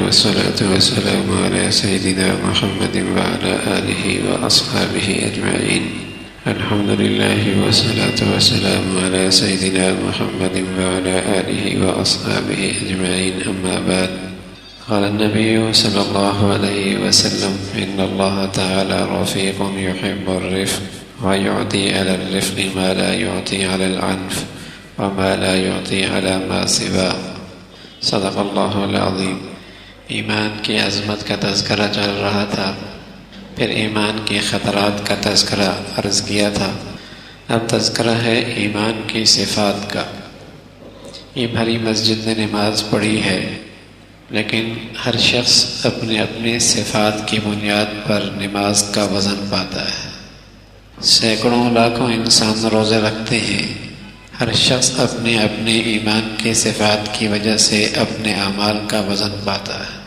والصلاة والسلام على سيدنا محمد وعلى آله وأصحابه أجمعين. الحمد لله والصلاة والسلام على سيدنا محمد وعلى آله وأصحابه أجمعين. أما بعد، قال النبي صلى الله عليه وسلم: إن الله تعالى رفيق يحب الرفق ويعطي على الرفق ما لا يعطي على العنف وما لا يعطي على ما سواه. صدق اللہ العظیم. ایمان کی عظمت کا تذکرہ چل رہا تھا، پھر ایمان کے خطرات کا تذکرہ عرض کیا تھا. اب تذکرہ ہے ایمان کی صفات کا. یہ بھری مسجد نے نماز پڑھی ہے، لیکن ہر شخص اپنے اپنے صفات کی بنیاد پر نماز کا وزن پاتا ہے. سینکڑوں لاکھوں انسان روزے رکھتے ہیں، ہر شخص اپنے اپنے ایمان کے صفات کی وجہ سے اپنے اعمال کا وزن پاتا ہے.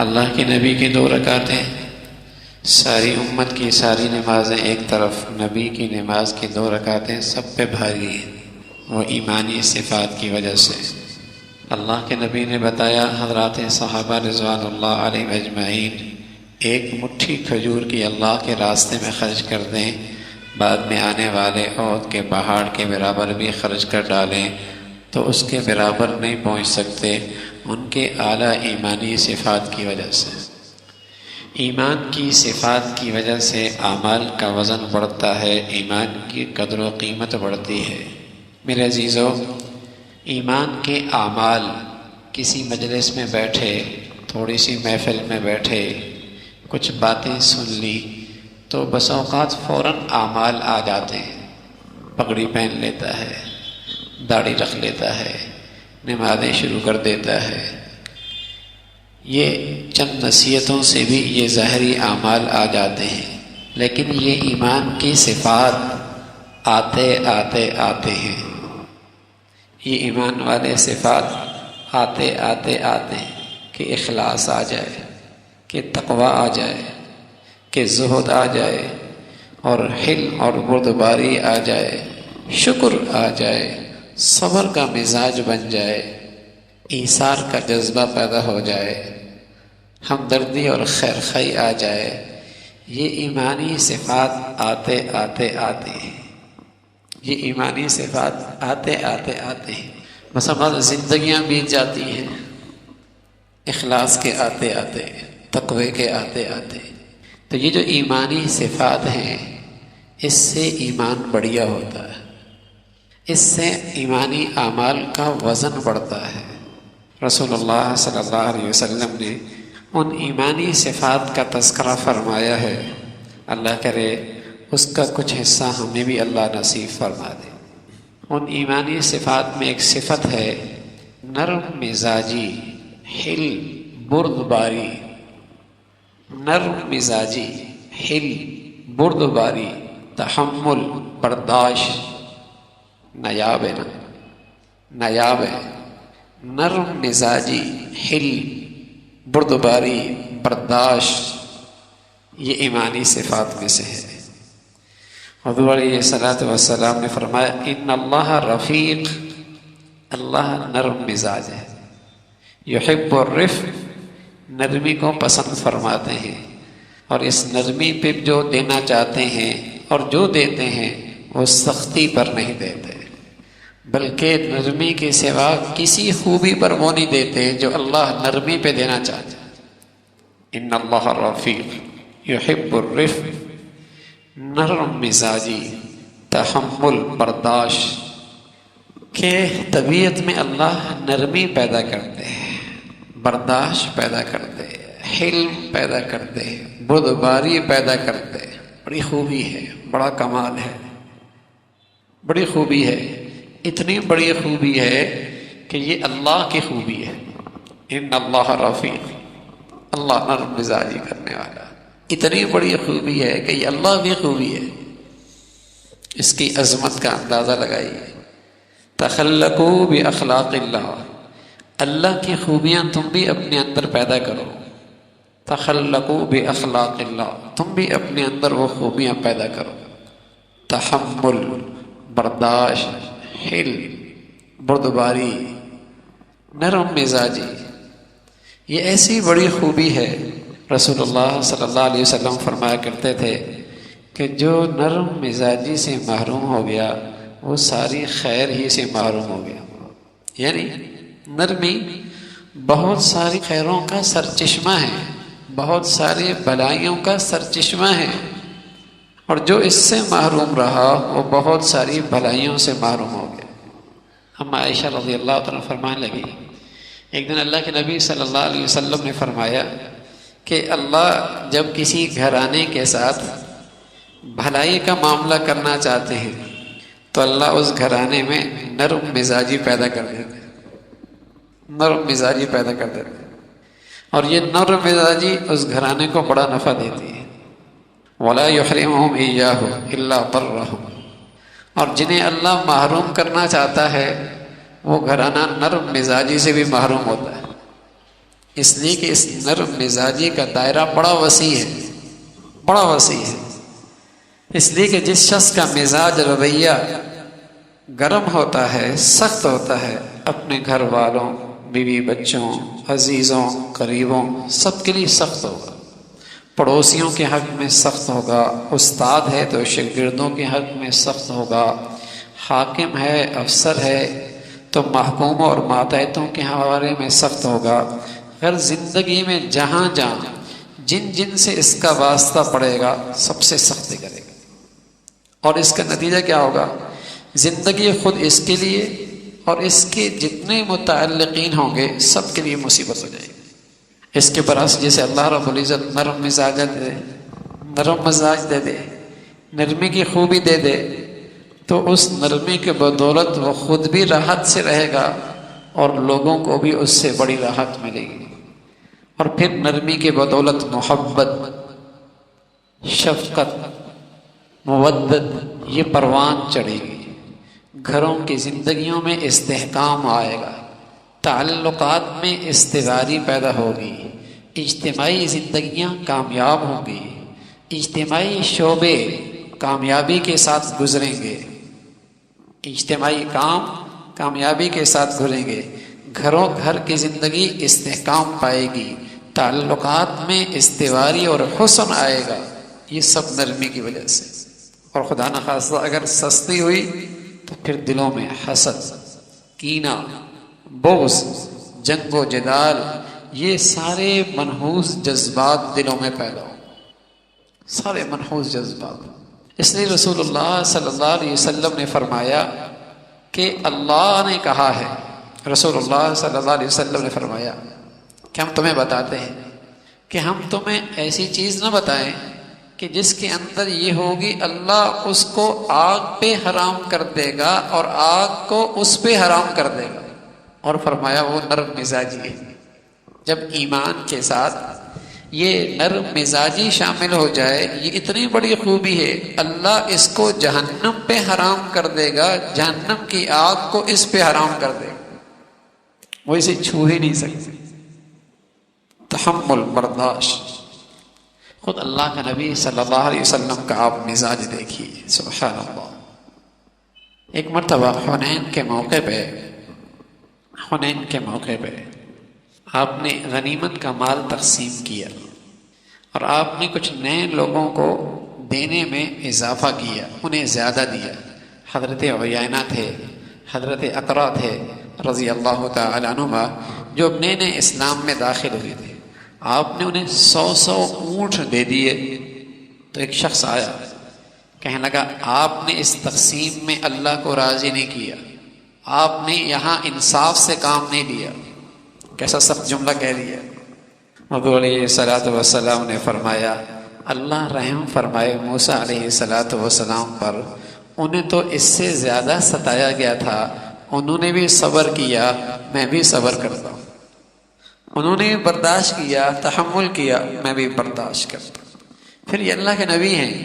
اللہ کے نبی کی 2 رکعتیں، ساری امت کی ساری نمازیں ایک طرف، نبی کی نماز کی 2 رکعتیں سب پہ بھاری ہیں، وہ ایمانی صفات کی وجہ سے. اللہ کے نبی نے بتایا، حضرات صحابہ رضوان اللہ علیہم اجمعین ایک مٹھی کھجور کی اللہ کے راستے میں خرچ کر دیں، بعد میں آنے والے احد کے پہاڑ کے برابر بھی خرچ کر ڈالیں تو اس کے برابر نہیں پہنچ سکتے، ان کے اعلیٰ ایمانی صفات کی وجہ سے. ایمان کی صفات کی وجہ سے اعمال کا وزن بڑھتا ہے، ایمان کی قدر و قیمت بڑھتی ہے. میرے عزیزو، ایمان کے اعمال، کسی مجلس میں بیٹھے، تھوڑی سی محفل میں بیٹھے، کچھ باتیں سن لی تو بس اوقات فوراً اعمال آ جاتے ہیں. پگڑی پہن لیتا ہے، داڑھی رکھ لیتا ہے، نمازیں شروع کر دیتا ہے. یہ چند نصیحتوں سے بھی یہ ظاہری اعمال آ جاتے ہیں، لیکن یہ ایمان کی صفات آتے آتے آتے ہیں. یہ ایمان والے صفات آتے آتے آتے ہیں کہ اخلاص آ جائے، کہ تقوی آ جائے، کہ زہد آ جائے، اور حلم اور بردباری آ جائے، شکر آ جائے، صبر کا مزاج بن جائے، ایثار کا جذبہ پیدا ہو جائے، ہمدردی اور خیر خواہی آ جائے. یہ ایمانی صفات آتے آتے آتے ہیں. یہ ایمانی صفات آتے آتے آتے ہیں. بس ہماری زندگیاں بیت جاتی ہیں اخلاص کے آتے آتے، تقوی کے آتے آتے. تو یہ جو ایمانی صفات ہیں، اس سے ایمان بڑھیا ہوتا ہے، اس سے ایمانی اعمال کا وزن بڑھتا ہے. رسول اللہ صلی اللہ علیہ وسلم نے ان ایمانی صفات کا تذکرہ فرمایا ہے. اللہ کرے اس کا کچھ حصہ ہمیں بھی اللہ نصیب فرما دے. ان ایمانی صفات میں ایک صفت ہے نرم مزاجی، حلم، بردباری. نرم مزاجی، حلم، بردباری، تحمل، برداشت. نایاب ہے نا، نایاب ہے. نرم مزاجی، حلم، بردباری، برداشت، یہ ایمانی صفات میں سے ہے. حضور علیہ الصلوۃ والسلام نے فرمایا: ان اللہ رفیق، اللہ نرم مزاج ہے. یحب الرفق، نرمی کو پسند فرماتے ہیں، اور اس نرمی پہ جو دینا چاہتے ہیں اور جو دیتے ہیں وہ سختی پر نہیں دیتے، بلکہ نرمی کے سوا کسی خوبی پر وہ نہیں دیتے جو اللہ نرمی پہ دینا چاہتے ہیں. ان اللہ رفیق یحب الرفق، نرم مزاجی، تحمل، برداشت. کہ طبیعت میں اللہ نرمی پیدا کرتے ہیں، برداشت پیدا کرتے، حلم پیدا کرتے، بردباری پیدا کرتے. بڑی خوبی ہے، بڑا کمال ہے، بڑی خوبی ہے. اتنی بڑی خوبی ہے کہ یہ اللہ کی خوبی ہے. ان اللہ رفیق، اللہ نرم مزاجی کرنے والا. اتنی بڑی خوبی ہے کہ یہ اللہ کی خوبی ہے. اس کی عظمت کا اندازہ لگائیے. تخلقوا باخلاق اللہ، اللہ کی خوبیاں تم بھی اپنے اندر پیدا کرو. تخلقوا باخلاق اللہ، تم بھی اپنے اندر وہ خوبیاں پیدا کرو. تحمل، برداشت، حلم، بردباری، نرم مزاجی. یہ ایسی بڑی خوبی ہے، رسول اللہ صلی اللہ علیہ وسلم فرمایا کرتے تھے کہ جو نرم مزاجی سے محروم ہو گیا وہ ساری خیر ہی سے محروم ہو گیا۔ یعنی نرمی بہت ساری خیروں کا سرچشمہ ہے، بہت ساری بلائیوں کا سرچشمہ ہے، اور جو اس سے محروم رہا وہ بہت ساری بھلائیوں سے محروم ہو گیا۔ ہم عائشہ رضی اللہ تعالیٰ فرمانے لگی، ایک دن اللہ کے نبی صلی اللہ علیہ وسلم نے فرمایا کہ اللہ جب کسی گھرانے کے ساتھ بھلائی کا معاملہ کرنا چاہتے ہیں تو اللہ اس گھرانے میں نرم مزاجی پیدا کر دیتے ہیں، نرم مزاجی پیدا کر دیتے ہیں، اور یہ نرم مزاجی اس گھرانے کو بڑا نفع دیتی ہے۔ وَلَا يُحْرِمُهُمْ إِيَّاهُ إِلَّا ضَرَّهُمْ، اور جنہیں اللہ محروم کرنا چاہتا ہے وہ گھرانہ نرم مزاجی سے بھی محروم ہوتا ہے، اس لیے کہ اس نرم مزاجی کا دائرہ بڑا وسیع ہے، بڑا وسیع ہے۔ اس لیے کہ جس شخص کا مزاج رویہ گرم ہوتا ہے، سخت ہوتا ہے، اپنے گھر والوں، بیوی بچوں، عزیزوں، قریبوں سب کے لیے سخت ہوگا، پڑوسیوں کے حق میں سخت ہوگا، استاد ہے تو شاگردوں کے حق میں سخت ہوگا، حاکم ہے، افسر ہے تو محکوموں اور ماتحتوں کے حوالے میں سخت ہوگا۔ ہر زندگی میں جہاں جہاں جن جن سے اس کا واسطہ پڑے گا سب سے سختی کرے گا، اور اس کا نتیجہ کیا ہوگا؟ زندگی خود اس کے لیے اور اس کے جتنے متعلقین ہوں گے سب کے لیے مصیبت ہو جائے گی۔ اس کے برعکس جسے اللہ رب العزت نرم مزاج دے، نرم مزاج دے دے، نرمی کی خوبی دے دے، تو اس نرمی کے بدولت وہ خود بھی راحت سے رہے گا اور لوگوں کو بھی اس سے بڑی راحت ملے گی، اور پھر نرمی کے بدولت محبت، شفقت، مودت یہ پروان چڑھے گی، گھروں کی زندگیوں میں استحکام آئے گا، تعلقات میں استواری پیدا ہوگی، اجتماعی زندگیاں کامیاب ہوں گی، اجتماعی شعبے کامیابی کے ساتھ گزریں گے، اجتماعی کام کامیابی کے ساتھ گزریں گے، گھر کی زندگی استحکام پائے گی، تعلقات میں استواری اور حسن آئے گا، یہ سب نرمی کی وجہ سے۔ اور خدا نخواستہ اگر سستی ہوئی تو پھر دلوں میں حسد، کینہ، بغض، جنگ و جدال یہ سارے منحوس جذبات دلوں میں پیدا ہوں، سارے منحوس جذبات۔ اس لیے رسول اللہ صلی اللہ علیہ وسلم نے فرمایا کہ اللہ نے کہا ہے، رسول اللہ صلی اللہ علیہ وسلم نے فرمایا کہ ہم تمہیں بتاتے ہیں کہ ہم تمہیں ایسی چیز نہ بتائیں کہ جس کے اندر یہ ہوگی اللہ اس کو آگ پہ حرام کر دے گا اور آگ کو اس پہ حرام کر دے گا، اور فرمایا وہ نرم مزاجی ہے۔ جب ایمان کے ساتھ یہ نرم مزاجی شامل ہو جائے، یہ اتنی بڑی خوبی ہے، اللہ اس کو جہنم پہ حرام کر دے گا، جہنم کی آگ کو اس پہ حرام کر دے گا، وہ اسے چھو ہی نہیں سکتے۔ تحمل، برداشت، خود اللہ کا نبی صلی اللہ علیہ وسلم کا آپ مزاج دیکھیے، سبحان اللہ۔ ایک مرتبہ حنین کے موقع پہ آپ نے غنیمت کا مال تقسیم کیا اور آپ نے کچھ نئے لوگوں کو دینے میں اضافہ کیا، انہیں زیادہ دیا۔ حضرت عیینہ تھے، حضرت اقرا تھے رضی اللہ تعالی عنہما، جو نئے اسلام میں داخل ہوئے تھے، آپ نے انہیں 100 اونٹ دے دیے۔ تو ایک شخص آیا، کہنے لگا آپ نے اس تقسیم میں اللہ کو راضی نہیں کیا، آپ نے یہاں انصاف سے کام نہیں لیا۔ کیسا سخت جملہ کہہ دیا۔ حضور علیہ الصلوۃ والسلام نے فرمایا اللہ رحم فرمائے موسیٰ علیہ الصلوۃ والسلام پر، انہیں تو اس سے زیادہ ستایا گیا تھا، انہوں نے بھی صبر کیا، میں بھی صبر کرتا ہوں، انہوں نے برداشت کیا، تحمل کیا، میں بھی برداشت کرتا ہوں۔ پھر یہ اللہ کے نبی ہیں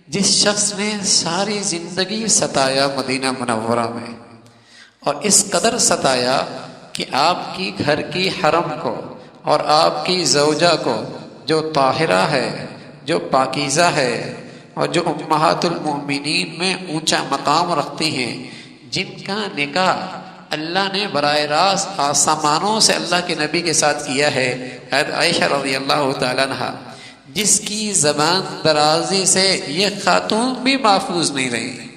جس شخص نے ساری زندگی ستایا مدینہ منورہ میں، اور اس قدر ستایا کہ آپ کی گھر کی حرم کو اور آپ کی زوجہ کو، جو طاہرہ ہے، جو پاکیزہ ہے، اور جو امہات المؤمنین میں اونچا مقام رکھتی ہیں، جن کا نکاح اللہ نے براہ راست آسمانوں سے اللہ کے نبی کے ساتھ کیا ہے۔ عائشہ رضی اللہ تعالیٰ عنہ جس کی زبان درازی سے یہ خاتون بھی محفوظ نہیں رہی،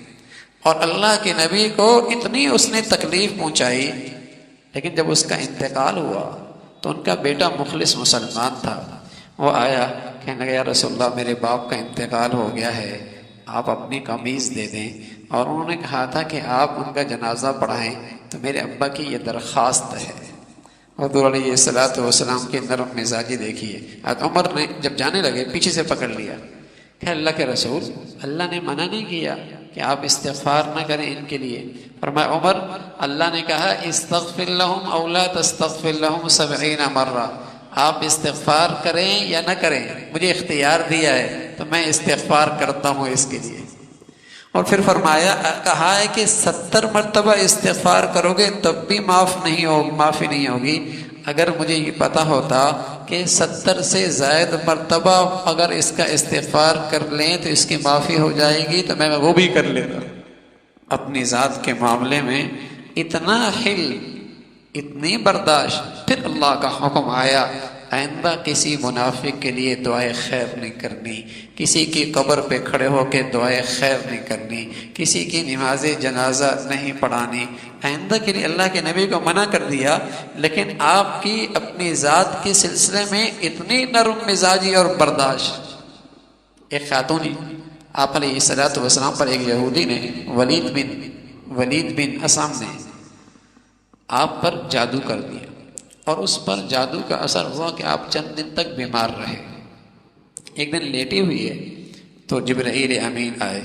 اور اللہ کے نبی کو اتنی اس نے تکلیف پہنچائی، لیکن جب اس کا انتقال ہوا تو ان کا بیٹا مخلص مسلمان تھا، وہ آیا کہنے لگا یا رسول اللہ میرے باپ کا انتقال ہو گیا ہے، آپ اپنی قمیض دے دیں، اور انہوں نے کہا تھا کہ آپ ان کا جنازہ پڑھائیں، تو میرے ابا کی یہ درخواست ہے۔ حضور علیہ الصلوۃ والسلام کی نرم مزاجی دیکھیے، عمر نے جب جانے لگے پیچھے سے پکڑ لیا کہ اللہ کے رسول، اللہ نے منع نہیں کیا کہ آپ استغفار نہ کریں ان کے لیے؟ فرمایا عمر، اللہ نے کہا استغفر لہم او لا تستغفر لہم 70 مرہ، آپ استغفار کریں یا نہ کریں، مجھے اختیار دیا ہے تو میں استغفار کرتا ہوں اس کے لیے۔ اور پھر فرمایا کہا ہے کہ 70 مرتبہ استغفار کرو گے تب بھی معافی نہیں ہوگی، اگر مجھے یہ پتہ ہوتا کہ 70 سے زائد مرتبہ اگر اس کا استغفار کر لیں تو اس کی معافی ہو جائے گی تو میں وہ بھی کر لیتا۔ اپنی ذات کے معاملے میں اتنا حلم، اتنی برداشت، پھر اللہ کا حکم آیا آئندہ کسی منافق کے لیے دعائے خیر نہیں کرنی، کسی کی قبر پہ کھڑے ہو کے دعائے خیر نہیں کرنی، کسی کی نماز جنازہ نہیں پڑھانی، آئندہ کے لیے اللہ کے نبی کو منع کر دیا، لیکن آپ کی اپنی ذات کے سلسلے میں اتنی نرم مزاجی اور برداشت۔ ایک خاتون آپ علیہ الصلوۃ والسلام پر ایک یہودی نے ولید بن اسام نے آپ پر جادو کر دیا، اور اس پر جادو کا اثر ہوا کہ آپ چند دن تک بیمار رہے۔ ایک دن لیٹی ہوئی ہے تو جبرائیل امین آئے،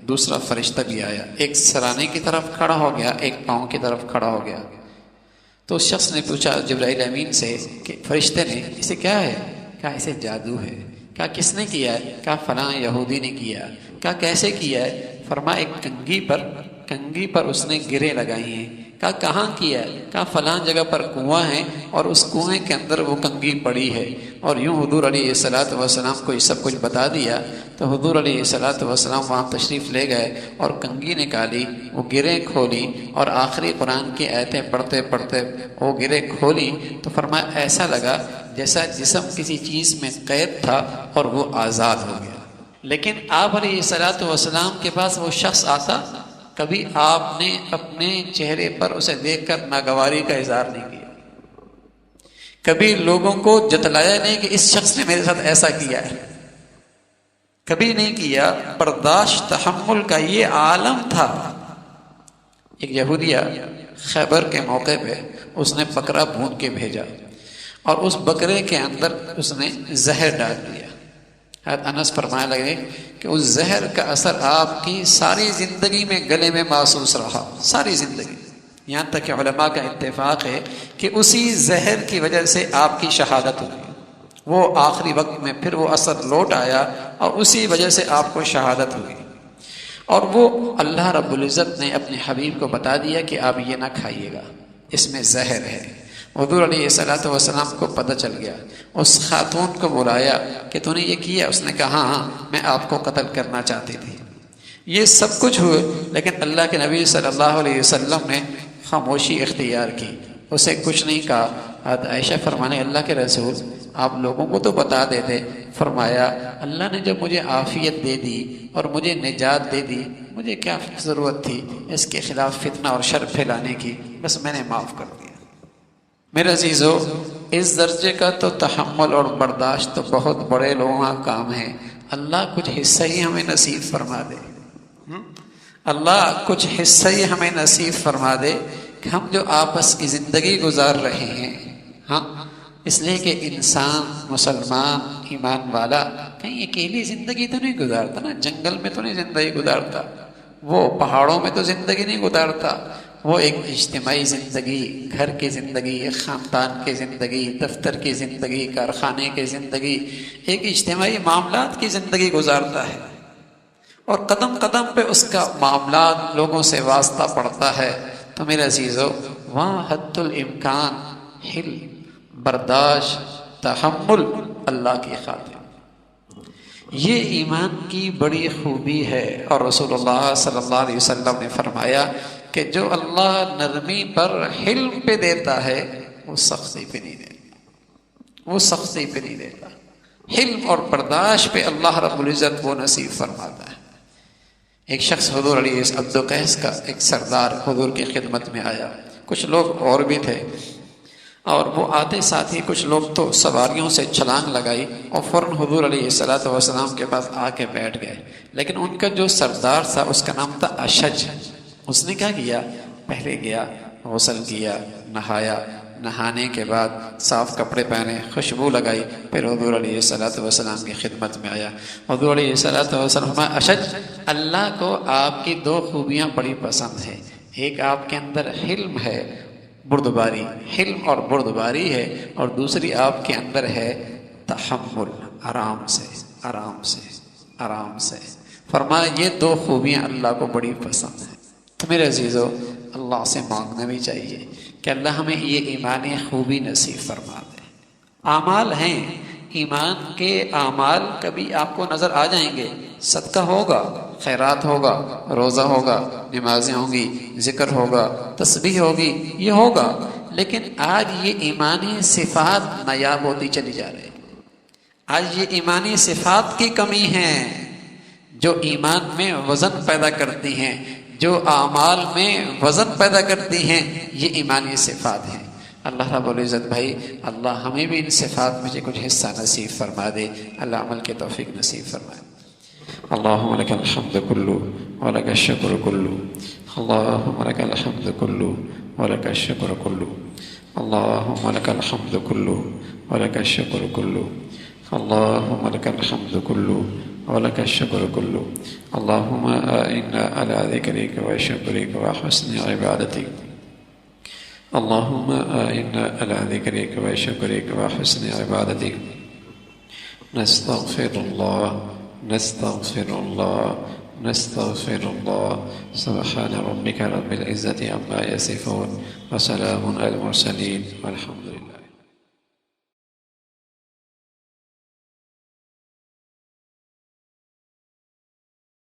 دوسرا فرشتہ بھی آیا، ایک سرانے کی طرف کھڑا ہو گیا، ایک پاؤں کی طرف کھڑا ہو گیا۔ تو اس شخص نے پوچھا جبرائیل امین سے کہ فرشتے نے اسے کیا ہے؟ کہا اسے جادو ہے۔ کہا کس نے کیا ہے؟ کہا فلاں یہودی نے کیا۔ کہا کیسے کیا ہے؟ فرمایا ایک کنگھی پر اس نے گرے لگائی ہیں۔ کہا کہاں کیا ہے؟ کہا فلاں جگہ پر کنواں ہے اور اس کنویں کے اندر وہ کنگھی پڑی ہے۔ اور یوں حضور علیہ الصلوۃ والسلام کو یہ سب کچھ بتا دیا، تو حضور علیہ الصلوۃ والسلام وہاں تشریف لے گئے اور کنگھی نکالی، وہ گریں کھولی، اور آخری قرآن کی آیتیں پڑھتے پڑھتے وہ گریں کھولی تو فرمایا ایسا لگا جیسا جسم کسی چیز میں قید تھا اور وہ آزاد ہو گیا۔ لیکن آپ علیہ الصلوۃ والسلام کے پاس وہ شخص آتا، کبھی آپ نے اپنے چہرے پر اسے دیکھ کر ناگواری کا اظہار نہیں کیا، کبھی لوگوں کو جتلایا نہیں کہ اس شخص نے میرے ساتھ ایسا کیا ہے، کبھی نہیں کیا۔ برداشت تحمل کا یہ عالم تھا۔ ایک یہودیہ خیبر کے موقع پہ اس نے بکرا بھون کے بھیجا، اور اس بکرے کے اندر اس نے زہر ڈال دیا۔ حضرت انس فرمانے لگے کہ اس زہر کا اثر آپ کی ساری زندگی میں گلے میں محسوس رہا، ساری زندگی، یہاں تک کہ علماء کا اتفاق ہے کہ اسی زہر کی وجہ سے آپ کی شہادت ہوئی، وہ آخری وقت میں پھر وہ اثر لوٹ آیا اور اسی وجہ سے آپ کو شہادت ہوئی۔ اور وہ اللہ رب العزت نے اپنے حبیب کو بتا دیا کہ آپ یہ نہ کھائیے گا، اس میں زہر ہے۔ حضور علیہ الصلوۃ والسلام کو پتہ چل گیا، اس خاتون کو بلایا کہ تو نے یہ کیا؟ اس نے کہا ہاں میں آپ کو قتل کرنا چاہتی تھی۔ یہ سب کچھ ہوئے، لیکن اللہ کے نبی صلی اللہ علیہ وسلم نے خاموشی اختیار کی، اسے کچھ نہیں کہا۔ حضرت عائشہ فرمانے اللہ کے رسول آپ لوگوں کو تو بتا دیتے۔ فرمایا اللہ نے جب مجھے عافیت دے دی اور مجھے نجات دے دی، مجھے کیا ضرورت تھی اس کے خلاف فتنہ اور شر پھیلانے کی، بس میں نے معاف کر دیا۔ میرے عزیزو، اس درجے کا تو تحمل اور برداشت تو بہت بڑے لوگوں کا کام ہے۔ اللہ کچھ حصہ ہی ہمیں نصیب فرما دے، اللہ کچھ حصہ ہی ہمیں نصیب فرما دے کہ ہم جو آپس کی زندگی گزار رہے ہیں، ہاں اس لیے کہ انسان مسلمان ایمان والا کہیں اکیلی زندگی تو نہیں گزارتا نا، جنگل میں تو نہیں زندگی گزارتا، وہ پہاڑوں میں تو زندگی نہیں گزارتا، وہ ایک اجتماعی زندگی، گھر کی زندگی، ایک خاندان کی زندگی، دفتر کی زندگی، کارخانے کی زندگی، ایک اجتماعی معاملات کی زندگی گزارتا ہے، اور قدم قدم پہ اس کا معاملات لوگوں سے واسطہ پڑتا ہے۔ تو میرے عزیزو، وہاں حد الامکان حل، برداشت، تحمل اللہ کی خاطر، یہ ایمان کی بڑی خوبی ہے۔ اور رسول اللہ صلی اللہ علیہ وسلم نے فرمایا کہ جو اللہ نرمی پر حلم پہ دیتا ہے وہ سختی پہ نہیں دیتا، وہ سختی پہ نہیں دیتا، حلم اور برداشت پہ اللہ رب العزت وہ نصیب فرماتا ہے۔ ایک شخص حضور علیہ عبد القیس کا ایک سردار حضور کی خدمت میں آیا، کچھ لوگ اور بھی تھے، اور وہ آتے ساتھ ہی کچھ لوگ تو سواریوں سے چھلانگ لگائی اور فوراً حضور علیہ السلام کے پاس آ کے بیٹھ گئے، لیکن ان کا جو سردار تھا اس کا نام تھا اشج۔ اس نے کیا کیا؟ پہلے گیا، غسل کیا، نہایا، نہانے کے بعد صاف کپڑے پہنے، خوشبو لگائی، پھر حضور علیہ السلام کی خدمت میں آیا۔ حضور علیہ السلام اشج، اللہ کو آپ کی دو خوبیاں بڑی پسند ہیں، ایک آپ کے اندر حلم ہے، بردباری، حلم اور بردباری ہے، اور دوسری آپ کے اندر ہے تحمل، آرام سے آرام سے آرام سے۔ فرمایا یہ دو خوبیاں اللہ کو بڑی پسند ہیں۔ تو میرے عزیزو، اللہ سے مانگنا بھی چاہیے کہ اللہ ہمیں یہ ایمانی خوبی نصیب فرما دے۔ اعمال ہیں، ایمان کے اعمال کبھی آپ کو نظر آ جائیں گے، صدقہ ہوگا، خیرات ہوگا، روزہ ہوگا، نمازیں ہوں گی، ذکر ہوگا، تسبیح ہوگی، یہ ہوگا، لیکن آج یہ ایمانی صفات نایاب ہوتی چلی جا رہی ہے۔ آج یہ ایمانی صفات کی کمی ہے جو ایمان میں وزن پیدا کرتی ہیں، جو اعمال میں وزن پیدا کرتی ہیں، یہ ایمانی صفات ہیں۔ اللہ رب العزت بھائی، اللہ ہمیں بھی ان صفات میں سے کچھ حصہ نصیب فرما دے، اللہ عمل کے توفیق نصیب فرمائے۔ اللہم لک الحمد کلو ولک الشکر کلو، اللہم لک الحمد کلو ولک الشکر کلو، اللہم لک الحمد کلو ولک الشکر کلو، اللہم لک الحمد کلو ولک الشکر کلو، اللہم اعنا علی ذکرک و شکرک و حسن عبادتک، اللہم اعنا علی ذکرک و شکرک و حسن عبادتک، نستغفر اللہ نستغفر اللہ نستغفر اللہ، سبحان ربک رب العزة عما یصفون وسلام علی المرسلین والحمد للہ۔